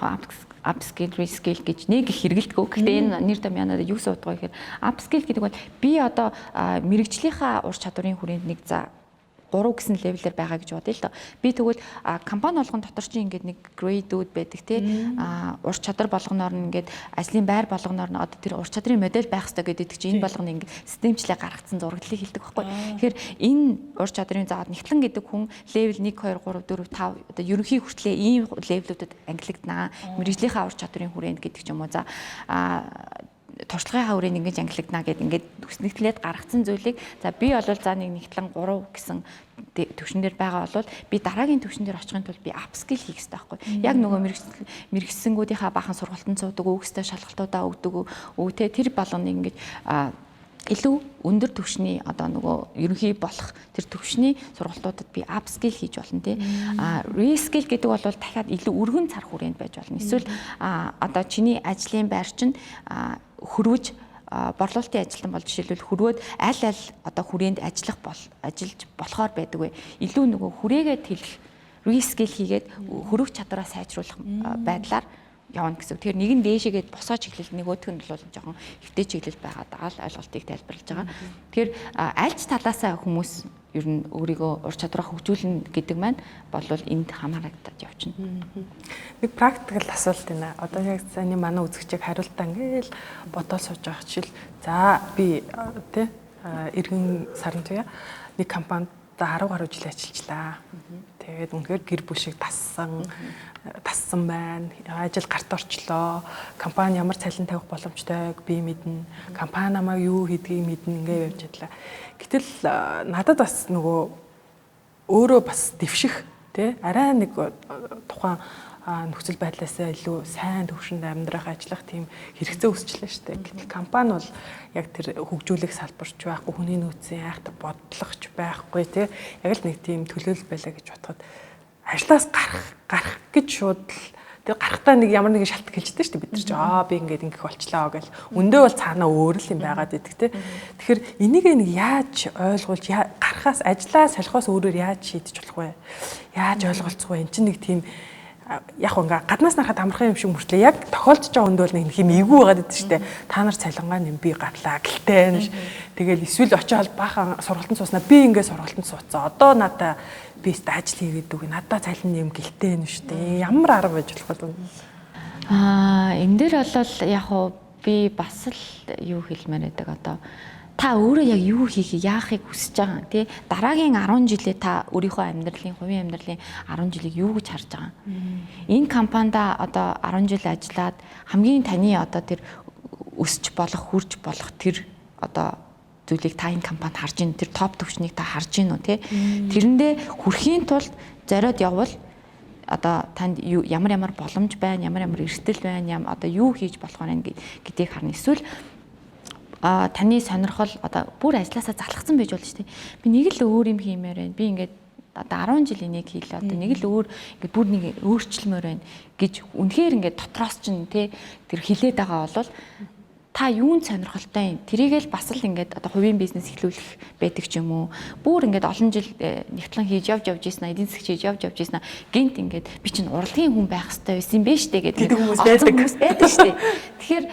upscale, rescale гэж нэг их хэрэгэлдэг. Гэхдээ энэ нэр томьёоноор юу суудгаа гэхээр upscale гэдэг бол би одоо мэрэгжлийнхаа ур чадварын хүрээнд нэг 3 гэсэн левелээр байгаа гэж бодъё л доо. Би тэгвэл компани болгон дотор чинь ингээд нэг грейдүүд байдаг тий. Ур чадвар болгоноор нь ингээд ажлын байр болгоноор нь одоо тэр ур чадрын модель байх хэрэгтэй гэдэг чинь энэ болгоно ингээд системчлээ гаргацсан зураглалыг хэлдэг байхгүй. Тэгэхээр энэ ур чадрын заад нэгтлэн гэдэг хүн левел 1 2 3 4 5 одоо ерөнхий хүртлээ ийм левелүүдэд ангилагдана. Мэргэжлийнхаа ур чадрын хүрээнд гэдэг ч юм уу. За туршлагын хаврын ингэж ангилагдана гэд ингээд төснөгтлээд гаргацсан зүйлийг за би бол за нэгтлэн 3 гэсэн төвшин дээр байгаа бол би дараагийн төвшин дээр очихын тулд би апскил хийх хэрэгтэй байхгүй. Яг нөгөө мэрэгчсэнгүүдийнхаа бахан сургалтанд суудаг, өгстэй шалгалтуудаа өгдөг үү те тэр болгоны ингэж илүү өндөр төвшний одоо нөгөө ерөнхий болох тэр төвшний сургалтуудад би апскил хийж болно тий. Reskill гэдэг бол дахиад илүү өргөн цар хүрээнд байж болно. Эсвэл одоо чиний ажлын байр чинь хөрвж борлуулалтын ажилтан бол жишээлбэл хөрвөөд аль одоо хүрээнд ажиллаж болохоор байдаг вэ? Илүү нөгөө хүрээгээ тэлэх reskill хийгээд хөрвөх чадвараа сайжруулах байдлаар явна гэсэн. Тэгэхээр нэг нь дээшээгээд босоо чиглэл нөгөөх нь бол жоохон хөвтэй чиглэл байгаа даа л ойлголтыг тайлбарлаж байгаа. Тэгэхээр альч талаасаа хүмүүс ер нь өөрийгөө ур чадвараа хөгжүүлнэ гэдэг маань бол энд хамаарагдаад явчихна. Нэг практикал асуулт байна. Одоо яг заны манай үзэгчийг хариултаа ингээл бодоод сууж байгаа жишээл за би тий эргэн сарын туяа нэг компанид 10 гаруй жил ажиллажлаа. Тэгээд үнэхээр гэр бүл шиг тассан байна. Ажил гарт орчлоо. Компани ямар цалин тавих боломжтойг би мэднэ. Компани намайг юу хийдгийг мэднэ ингээ явж ядлаа. Гэтэл надад бас нөгөө өөрөө бас дэвших тий арай нэг тухайн нөхцөл байдлаасаа илүү сайн төвшөнд амьдрах ажиллах тийм хэрэгцээ үүсчлээ шүү дээ. Гэтэл компани бол яг тэр хөгжүүлэх салбарч байхгүй, хүний нөөцийн айхтар бодлогоч байхгүй тий яг л нэг тийм төлөөлөл байлаа гэж бодоход ажлаас гарах гэж шууд тэр гарахтаа нэг ямар нэгэн шалт гэлжтэй шүү дээ бид нар ч би ингээд ингэх болчлаа гэл өндөө бол цаанаа өөр л юм байгаад идэг тий. Тэгэхээр энийг нэг яаж ойлгуулж гарахаас ажлаа солихоос өөрөөр яаж шийдэж болох вэ? Яаж ойлголцох вэ? Энд чинь нэг тийм яг ингээ гаднаас нарахад амархан юм шиг мөртлөө яг тохиолдож байгаа өндөө нэг юм эвгүй байгаад идэв штэ. Та нар цалингаа нэм би гарлаа гэлтэй нэш. Тэгэл эсвэл очиод баахан сургалтанд сууснаа би ингээ сургалтанд суудсан. Одоо надаа би өөртөө ажил хийгээд үг надаа цалин нэм гэлтэй нэш штэ. Ямар арга байж болох вэ? Энэ дээр бол яг би бас л юу хэлмээр байдаг одоо та өөрөө яг юу хийхийг яахыг хүсэж байгаа тий дараагийн 10 жилээ та өөрийнхөө амьдралын хувийн амьдралын 10 жилийг юу гэж харж байгаа. Энэ компанид одоо 10 жил ажиллаад хамгийн таны одоо тэр өсч болох хурж болох тэр одоо зүйлийг та энэ компанид харж ийн тэр топ төвчнийг та харж ийн үү тий тэрэндээ хүрэхийн тулд зориод явбал одоо танд ямар боломж байна, ямар эрсдэл байна, одоо юу хийж болох вэ гэдгийг харна. Эсвэл таны сонирхол одоо бүр ажилласаа залхсан байж болно шүү дээ. Би нэг л өөр юм хиймээр байна. Би ингээд одоо 10 жилийн нэг хийлээ. Одоо нэг л өөр ингээд бүр нэг өөрчлөмөр байна гэж үнэхээр ингээд дотроос чинь тэр хилээд байгаа бол та юунд сонирхолтой юм? Тэрийгэл бас л ингээд одоо хувийн бизнес эхлүүлэх байдаг ч юм уу. Бүр ингээд олон жил нэгтлэн хийж явж ийсэн, эдийн засгч хийж явж ийсэн. Гинт ингээд би чинь урлагийн хүн байх хэрэгтэй байсан юм бэ штэ гэдэг хүмүүс байдаг штэ. Тэгэхээр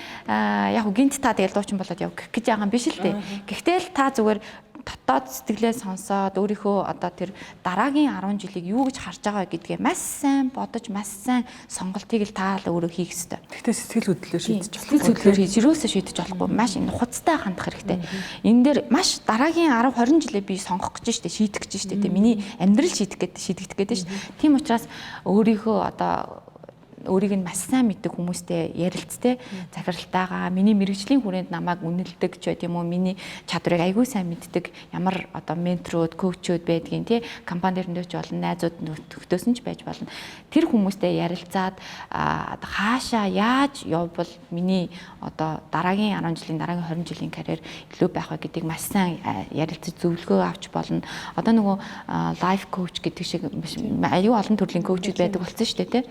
яг гинт та тэгэл дуучин болоод явах гэж байгаа юм биш л дээ. Гэхдээ л та зүгээр дотоод сэтгэлээ сонсоод өөрийнхөө одоо тэр дараагийн 10 жилийг юу гэж харж байгаа гэдгээ маш сайн бодож, маш сайн сонголтыг л та л өөрөө хийх ёстой. Гэхдээ сэтгэл хөдлөлөөр шийдэж болох. Сэтгэл хөдлөлөөр юусоо шийдэж болохгүй. Маш нухацтай хандах хэрэгтэй. Энэ дээр маш дараагийн 10 20 жилээ би сонгох гэж штэ, шийдэх гэж штэ. Тэ миний амьдрал шийдэгдэх гэдэг штэ. Тийм учраас өөрийнхөө одоо өөрийг нь маш сайн мэддэг хүмүүстэй ярилцтэй захиралтайгаа миний мэрэгжлийн хүрээнд намайг үнэлдэг ч байт юм уу, миний чадварыг аягүй сайн мэддэг ямар одоо менторууд, коучуд байдгийн тий компани дээрнээ ч болон найзууд нөхдөсөн ч байж болно. Тэр хүмүүстэй ярилцаад хаашаа яаж явбал миний одоо дараагийн 10 жилийн дараагийн 20 жилийн карьер илүү байх вэ гэдгийг маш сайн ярилцаж зөвлөгөө авч болно. Одоо нөгөө лайф коуч гэдэг шиг аюу олон төрлийн коучуд байдаг болсон шүү дээ тий.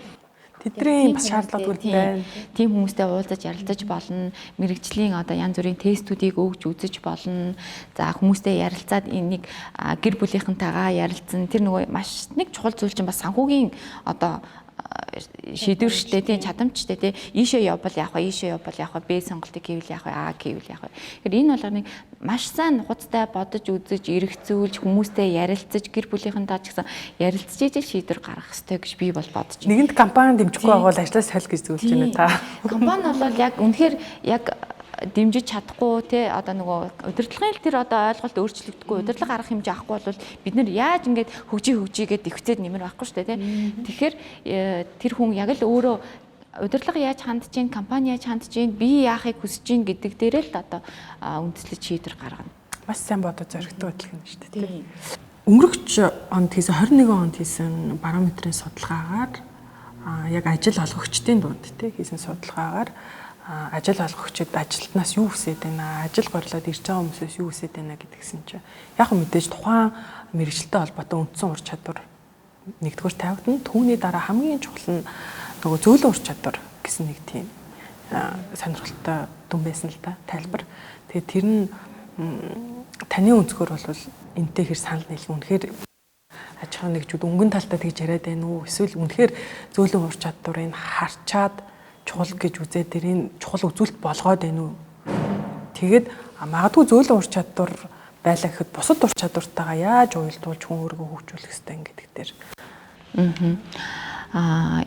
Тэдний бас шаардлагагүй байна. Тийм хүмүүстэй уулзаж ярилцаж болно. Мэргэжлийн одоо янз бүрийн тестүүдийг өгж үзэж болно. За хүмүүстэй ярилцаад энийг гэр бүлийнхэнтэйгээ ярилцсан. Тэр нөгөө маш нэг чухал зүйл чинь бас санхүүгийн одоо шийдвэр штэ тийм чадамжтай тийм ийшээ явбал яах вэ, ийшээ явбал яах вэ, Б сонголтыг хийвэл яах вэ, А хийвэл яах вэ. Тэгэхээр энэ болгоныг маш сайн нухацтай бодож үзэж, эргэцүүлж, хүмүүстэй ярилцаж, гэр бүлийнхэнтэй ч гэсэн ярилцж ижил шийдвэр гаргах хэрэгтэй гэж би бол бодож байна. Нэгэнт компани дэмжихгүй байгаа бол ажлаас солих гэж зөвлөж байна та. Компани бол яг үнэхээр яг дэмжиж чадахгүй те одоо нөгөө удирдлагын тэр одоо ойлголт өөрчлөгдөхгүй удирдлага арга хэмжээ авахгүй бол бид нэр яаж ингээд хөгжигээд ихцээд нэмэр байхгүй шүү дээ те. Тэгэхээр тэр хүн яг л өөрөө удирдлага яаж хандж гин, компани яаж хандж гин, би яахыг хүсэж гин гэдэг дээрээ л одоо үндэслэж шийдвэр гаргана. Маш сайн бодож зоригтой хөдөлгөн шүү дээ. Өнгөрөгч онд хийсэн 21 онд хийсэн барометрийн судалгаагаар яг ажил олгогчдын дунд хийсэн судалгаагаар ажил олгогчид ажилтнаас юу хүсэж байна, ажил горлоод ирж байгаа хүмүүсээс юу хүсэж байна гэдгсэн чинь яг мэдээж тухайн мэрэгчлэлтэй холбоотой үндсэн ур чадвар нэгдүгээр тавигдана. Түүний дараа хамгийн чухал нь нөгөө зөөлөн ур чадвар гэсэн нэг тийм сонирхолтой дүн байсан л да, тайлбар. Тэгээд тэр нь таны өнцгөр бол энтэй хэр санал нийлэх үнэхээр аж ахуйн нэгжүүд өнгөн талдаа тэгж яриад байна уу? Эсвэл үнэхээр зөөлөн ур чадварыг харчаад чухал гэж үзээд тэрийн чухал үзүүлэлт болгоод байна уу? Тэгээд магадгүй зөөлөн ур чадвар байлаа гэхэд бусад ур чадвартайгаа яаж уялдуулж хүн өөрийгөө хөгжүүлэх хэрэгтэй гэдэг дээр.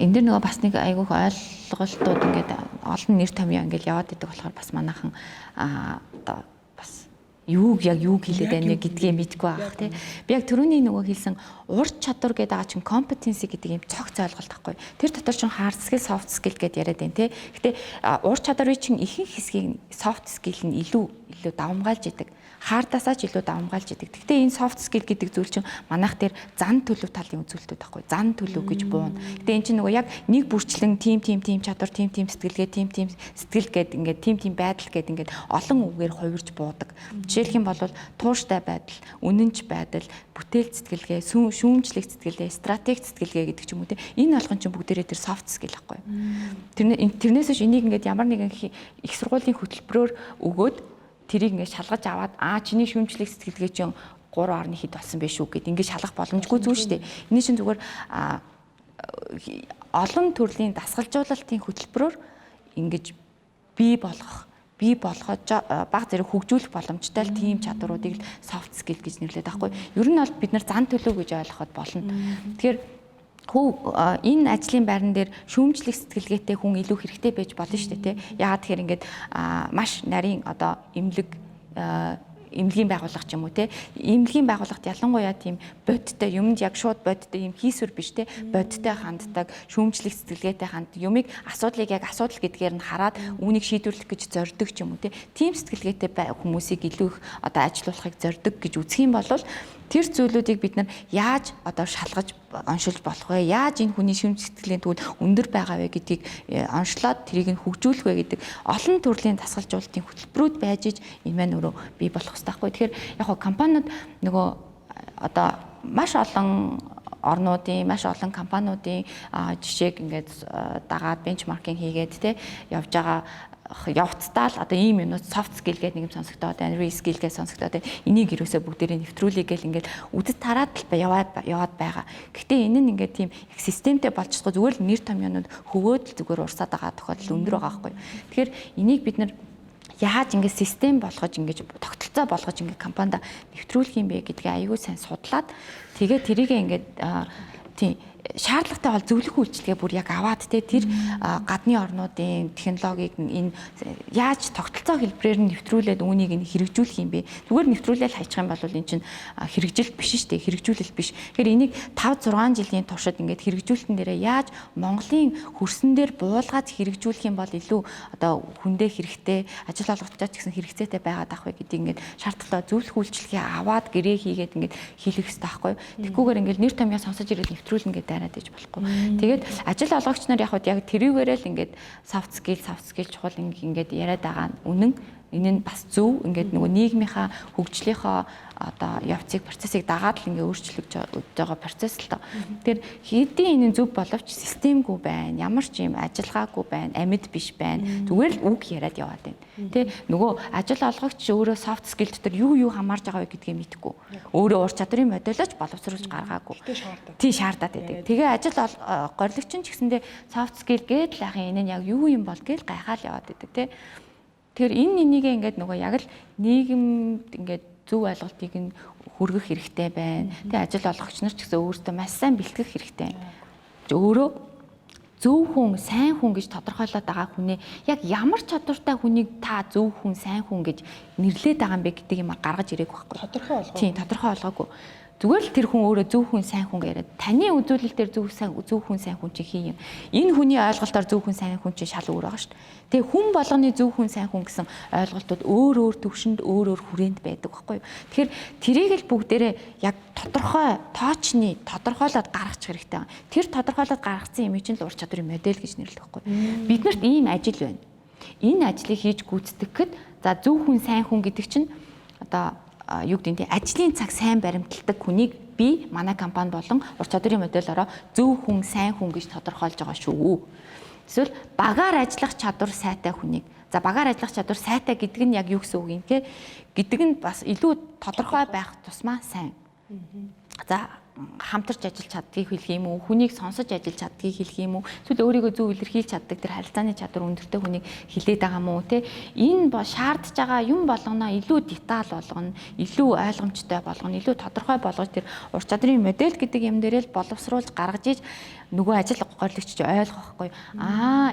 Энэ дэр нөгөө бас нэг айгүйх ойлголтууд ингээд олон нэр томьёо ингээд яваад идэг болохоор бас манайхан одоо бас юу хэлээд байна гэдгийг мэдэхгүй байх тий. Би яг түрүүний нөгөө хэлсэн ур чадвар гэдэг байгаа чинь компетенси гэдэг юм цогц ойлголт байхгүй. Тэр дотор чинь hard skill, soft skill гэдээ яриад байна тий. Гэтэ ур чадварын чинь ихэнх хэсгийг soft skill нь илүү давамгайлж идэг. Хаардасаа ч илүү давамгайлж идэг. Гэхдээ энэ soft skill гэдэг зүйл чинь манайх дээр зан төлөв талын үзүүлэлтүүд байхгүй. Зан төлөв гэж буuna. Гэтэ энэ чинь нөгөө яг нэг бүрчлэн тим чадвар, тим сэтгэлгээ, тим сэтгэл гээд ингээд тим байдал гээд ингээд олон үгээр хувирж буудаг. Жишээлх юм бол тууштай байдал, үнэнч байдал, бүтээл сэтгэлгээ, шүүмжлэх сэтгэлгээ, стратеги сэтгэлгээ гэдэг ч юм уу те. Энэ болгон чинь бүгдээрээ тэр soft skill байхгүй. Тэрнээс ч энийг ингээд ямар нэгэн их сургуулийн хөтөлбөрөөр өгөөд тэрийг ингээд шалгаж аваад чиний шүүмжлэх сэтгэлгээ чинь 3.1 хэд болсон бэ шүү гэд ингээд шалгах боломжгүй зүйл шүү дээ. Эний чинь зүгээр олон төрлийн дасгалжуулалтын хөтөлбөрөөр ингэж бий болгож баг зэрэг хөгжүүлэх боломжтой л тийм чадваруудыг л soft skill гэж нэрлэдэг байхгүй. Ер нь бол бид нар зан төлөв гэж ойлгоход болно. Тэгэхээр энэ ажлын байран дээр шүүмжлэх сэтгэлгээтэй хүн илүү хэрэгтэй байж болно шүү дээ тий. Яагаад тэгэхээр ингээд маш нарийн одоо эмнэлгийн байгууллага ч юм уу те эмнэлгийн байгууллагт ялангуяа тийм бодиттой юмд яг шууд бодиттой юм хийсвэр биш те бодиттой ханддаг шүүмжлэх сэтгэлгээтэй ханддаг юмыг асуудлыг яг асуудал гэдгээр нь хараад үүнийг шийдвэрлэх гэж зорддог ч юм уу те тийм сэтгэлгээтэй хүмүүсийг илүү их одоо ажилуулахыг зорддог гэж үзэх юм бол тэр зүйлүүдийг бид нар яаж одоо шалгаж оншилж болох вэ? Яаж энэ хүний шүүмжлэх сэтгэлийн төвд өндөр байгаа вэ гэдгийг оншлоод тэрийг нь хөгжүүлэх вэ гэдэг олон төрлийн дасгалжуулалтын хөтөлбөрүүд байж энэ маань өөрөө бий болох хэрэгтэй байхгүй. Тэгэхээр яг хоо компаниуд нөгөө одоо маш олон орнуудын маш олон компаниудын жишээг ингээд дагаад бенчмаркинг хийгээд те явж байгаа явцдаа л одоо ийм юмнууд soft skill гэдэг нэг юм сонсогдоод байна, re-skill гэж сонсогдоод байна. Энийг юусоо бүгдээрээ нэвтрүүлээ гэл ингээд үдэд тараад л яваад байгаа. Гэхдээ энэ нь ингээд тийм их системтэй болчихсоо зүгээр л нэр томьёонууд хөвөөд л зүгээр урсаад байгаа тохиолдол өндөр байгаа байхгүй. Тэгэхээр энийг бид нар яаж ингээд систем болгож ингээд тогтолцоо болгож ингээд компанид нэвтрүүлэх юм бэ гэдгийг аягүй сайн судлаад тэгээд тэрийг ингээд тийм шаардлагатай бол зөвлөх үйлчлэгээ бүр яг аваад те тэр гадны орнуудын технологиг энэ яаж тогтолцоо хэлбэрээр нь нэвтрүүлээд үүнийг нь хэрэгжүүлэх юм бэ? Зүгээр нэвтрүүлэл хайчих юм бол энэ чинь хэрэгжилт биш шүү дээ. Хэрэгжүүлэлт биш. Тэгэхээр энийг 5-6 жилийн туршид ингээд хэрэгжүүлэлтэн дээрээ яаж Монголын хөрсөн дээр буулгаад хэрэгжүүлэх юм бол илүү одоо хүндээ хэрэгтэй, ажил олгогчдод ч гэсэн хэрэгцээтэй байгаад ах вэ гэдгийг ингээд шаардлагатай зөвлөх үйлчлэгээ аваад гэрээ хийгээд ингээд хийлгэх хэрэгтэй байхгүй. Тэгхгүйгээр ингээд нэр томьёо сонсож ирээд нэвтрүүлнэ гэдэг дараад иж болохгүй. Тэгээд ажил олгогч нар яг тэрүүгээрээ л ингээд soft skill чухал ингээд яриад байгаа үнэн. Энэ нь бас зөв ингээд нөгөө нийгмийнхаа хөгжлийнхоо одоо явцыг процессыг дагаад л ингээ өөрчлөгдөж байгаа процесс л тоо. Тэгэхээр хэдийн энэ зөв боловч системгүй байна. Ямар ч юм ажиллагаагүй байна. Амьд биш байна. Зүгээр л үг яриад яваад байна. Тэ нөгөө ажил олгогч өөрөө soft skill дотор юу хамаарж байгаа вэ гэдгийг мэдэхгүй. Өөрөө ур чадрын модельж боловсруулж гаргаагүй. Тий шаардаад байдаг. Тэгээ ажил горилогч нь ч гэсэндээ soft skill гээд л яхаа энэ нь яг юу юм бол гээд гайхаал яваад байдаг тэ. Тэгэхээр энэ энийгээ ингээд нөгөө яг л нийгэмд ингээд зөв ойлголтыг нь хүргэх хэрэгтэй байна. Тэгээ ажил олгогч нар ч гэсэн өөртөө маш сайн бэлтгэх хэрэгтэй байна. Өөрөө зөв хүн, сайн хүн гэж тодорхойлоод байгаа хүнээ яг ямар чадвартай хүнийг та зөв хүн, сайн хүн гэж нэрлээд байгаа юм бэ гэдэг юм гаргаж ирээгүй байхгүй. Тодорхой болгоо. Тийм, тодорхой болгоогүй. Зүгээр л тэр хүн өөрөө зөв хүн, сайн хүн яриад таны үзүүлэлт дээр зөв хүн, сайн хүн чи хий юм. Энэ хүний ойлголтоор зөв хүн, сайн хүн чи шал өөр байгаа шүү дээ. Тэгээ хүн болгоны зөв хүн, сайн хүн гэсэн ойлголтууд өөр төвшөнд өөр хүрээнд байдаг байхгүй юу. Тэгэхээр тэрийг л бүгдээрээ яг тодорхой тоочны тодорхойлоод гаргачих хэрэгтэй байна. Тэр тодорхойлоод гаргацсан юм чинь л ур чадрын модель гэж нэрлэдэг байхгүй юу. Биднэрт ийм ажил байна. Энэ ажлыг хийж гүйцэтгэхэд за зөв хүн, сайн хүн гэдэг чинь одоо юу гэдэг нь ажлын цаг сайн баримталдаг хүнийг би манай компани болон ур чадрын модельороо зөв хүн, сайн хүн гэж тодорхойлж байгаа шүү. Эсвэл багаар ажиллах чадвар сайтай хүнийг. За багаар ажиллах чадвар сайтай гэдэг нь яг юу гэсэн үг юм те? Гэдэг нь бас илүү тодорхой байх тусмаа сайн. За хамтарч ажиллаж чаддгийг хэлэх юм уу? Хүнийг сонсож ажиллаж чаддгийг хэлэх юм уу? Эсвэл өөрийгөө зөв илэрхийлж чаддаг тэр харилцааны чадвар өндөртэй хүнийг хилээд байгаа мó те? Энэ шаардж байгаа юм болгоно илүү деталь болгоно, илүү ойлгомжтой болгоно, илүү тодорхой болгож тэр ур чадрын модель гэдэг юм дээрээ л боловсруулж гаргаж иж нөгөө ажил горлогч ойлгох байхгүй.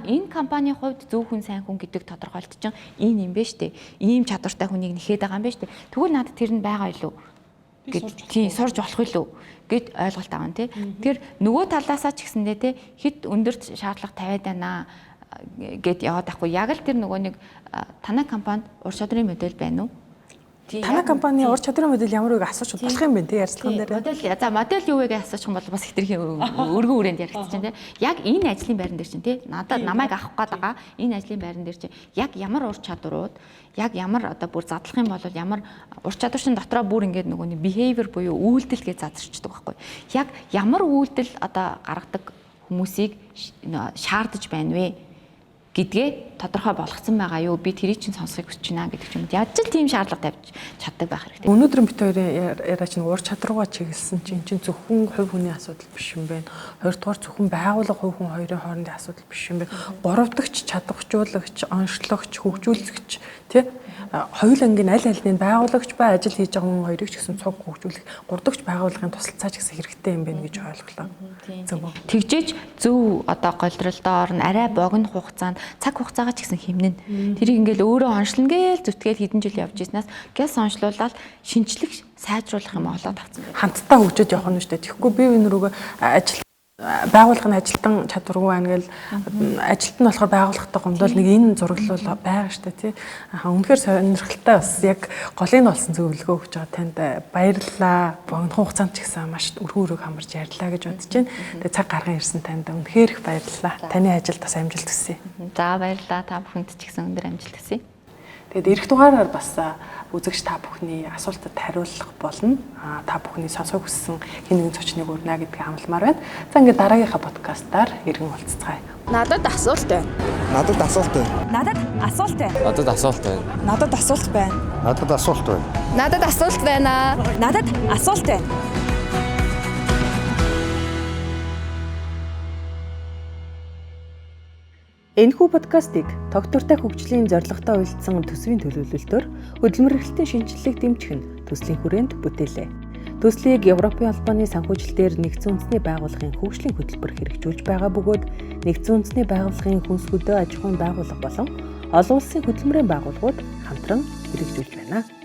Энэ компанийн хувьд зөв хүн, сайн хүн гэдэг тодорхойлт чинь энэ юм байна штэ. Ийм чадвартай хүнийг нэхэд байгаа юм байна штэ. Тэгвэл надад тэр нь байгаа илүү гэж тийм сурж болох илүү гэд ойлголт аван тий. Тэгэхээр нөгөө талаасаа ч гэсэндээ тий хэд өндөрт шаардлага тавиад байна гэд яваад байхгүй. Яг л тэр нөгөө нэг танай компанид ур чадрын модель байна уу? Танай компани ур чадрын модель ямар үг асууж болох юм бэ тий ярилцлаган дээр. Модель юу вэ гэж асуучих юм бол бас хитрхи өргөн үрээнд яригдчих чинь тий. Яг энэ ажлын байран дээр чинь тий намайг авах гээд байгаа энэ ажлын байран дээр чинь яг ямар ур чадварууд яг ямар одоо бүр задлах юм бол ямар ур чадвар шин дотроо бүр ингээд нөгөө нэг behavior буюу үйлдэл гэж задарчдаг байхгүй. Яг ямар үйлдэл одоо гаргадаг хүмүүсийг шаардаж байна вэ гэдгээ тодорхой болгоцсон байгаа юу? Би тэрийг чинь сонсохыг хүсэж байна гэдэг юм. Яаж ч тийм шаардлага тавьж чаддаг байх хэрэгтэй. Өнөөдөр бид хоёрын яриа чинь ур чадваргаа чиглэсэн чинь зөвхөн хувь хүний асуудал биш юм байна. Хоёрдугаар зөвхөн байгууллага хувь хүн хоёрын хоорондын асуудал биш юм байна. Гуравдагч чадварчуулагч, онцлогч, хөгжүүлэгч тий хоёул ангийн аль алины байгуулагч ба ажил хийж байгаа хүн хоёрыг ч гэсэн цуг хөгжүүлэх, гуравдагч байгууллагын тусалцаа ч гэсэн хэрэгтэй юм байна гэж ойлголоо. Тэгжээж зөв одоо голдролдоо орно арай богино хугацаанд цаг хугацаагаа ч гэсэн хэмнэн. Тэрийг ингээл өөрөө онцлно гээл зүтгээл хэдэн жил явж ирснаас гяс онцлуулаад шинжлэх сайжруулах юм олоод авсан. Хамтдаа хөгжөөд явах нь шүү дээ. Тэгэхгүй бие биенээ рүүгээ ажил байгууллагын ажилтан чадваргүй байна гэл ажилт нь болохоор байгууллагатай гомдол нэг энэ зураглал байгаа шүү дээ тий. Үнэхээр сонирхолтой бас яг голын болсон зөвлөгөө өгч байгаа танд баярлалаа. Богино хугацаанд ч гэсэн маш өргөн хамарч ярьлаа гэж бодож байна. Тэгээ цаг гарган ирсэн танд үнэхээр их баярлалаа. Таны ажилд бас амжилт хүсье. За баярлалаа. Та бүхэнд ч гэсэн өндөр амжилт хүсье. Тэгээд эх дугаараар бас үзэгч та бүхний асуултад хариулах болно. Та бүхний сонсох хүссэн хэн нэгэн зочныг өрнө гэдгийг амламаар байна. За ингээд дараагийнхаа подкастаар иргэн уулзцгаая. Надад асуулт байна. Надад асуулт байна. Надад асуулт байна. Надад асуулт байна. Надад асуулт байна. Надад асуулт байна. Надад асуулт байна. Надад асуулт байна. Энэхүү подкастыг тогтвортой хөгжлийн зорилготой үйлдсэн төсвийн төлөвлөлтөөр хөдөлмөр эрхлэлтийн шинжилгээг дэмжих нь төслийн хүрээнд бүтээлээ. Төслийг Европын албаны санхүүжилтээр нэгдсэн үндэсний байгууллагын хөгжлийн хөтөлбөр хэрэгжүүлж байгаа бөгөөд нэгдсэн үндэсний байгууллагын хүнс хөдөө аж ахуйн байгууллага болон олон улсын хөдөлмөрийн байгууллагууд хамтран хэрэгжүүлж байна.